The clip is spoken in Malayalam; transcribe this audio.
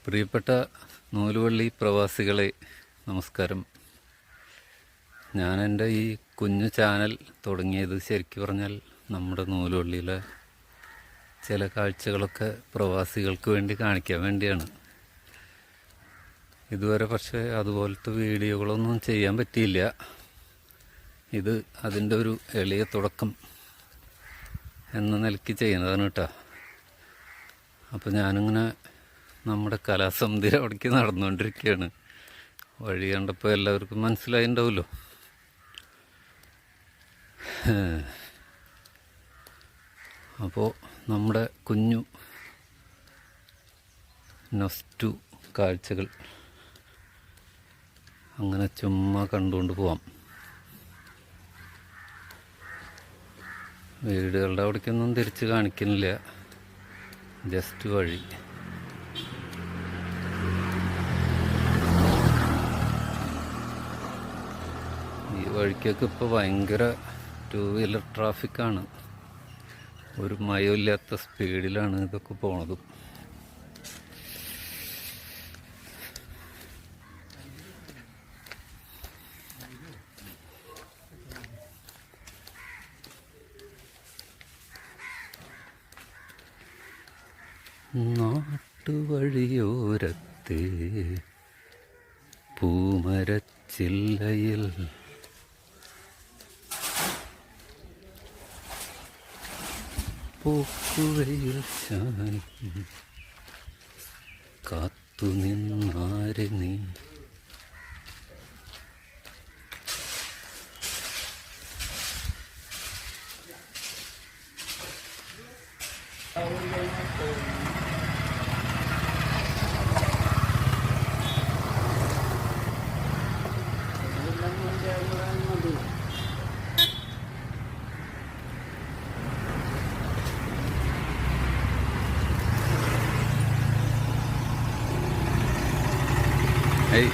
പ്രിയപ്പെട്ട നൂലുവള്ളി പ്രവാസികളെ നമസ്കാരം. ഞാൻ എൻ്റെ ഈ കുഞ്ഞു ചാനൽ തുടങ്ങിയത് ശരിക്കും പറഞ്ഞാൽ നമ്മുടെ നൂലുവള്ളിയിലെ ചില കാഴ്ചകളൊക്കെ പ്രവാസികൾക്ക് വേണ്ടി കാണിക്കാൻ വേണ്ടിയാണ്. ഇതുവരെ പക്ഷേ അതുപോലത്തെ വീഡിയോകളൊന്നും ചെയ്യാൻ പറ്റിയില്ല. ഇത് അതിൻ്റെ ഒരു എളിയ തുടക്കം എന്ന നിലയ്ക്ക് ചെയ്യുന്നതാണ് കേട്ടോ. അപ്പോൾ ഞാനിങ്ങനെ നമ്മുടെ കലാസമിതി അവിടേക്ക് നടന്നുകൊണ്ടിരിക്കുകയാണ്. വഴി കണ്ടപ്പോൾ എല്ലാവർക്കും മനസ്സിലായിട്ടുണ്ടാവുമല്ലോ. അപ്പോൾ നമ്മുടെ കുഞ്ഞു നൊസ്റ്റു കാഴ്ചകൾ അങ്ങനെ ചുമ്മാ കണ്ടുകൊണ്ട് പോവാം. വീടുകളുടെ അവിടേക്കൊന്നും തിരിച്ച് കാണിക്കുന്നില്ല, ജസ്റ്റ് വഴി. ഈ വഴിക്കൊക്കെ ഇപ്പോൾ ഭയങ്കര 2 വീലർ ട്രാഫിക്കാണ്. ഒരു മയമില്ലാത്ത സ്പീഡിലാണ് ഇതൊക്കെ പോണത്. നാട്ടുവഴിയോരത്തെ പൂമരച്ചില്ലയിൽ പൂക്കുവയിൽ ചാരി കാത്തുനിന്നാരെ നീ. Hey.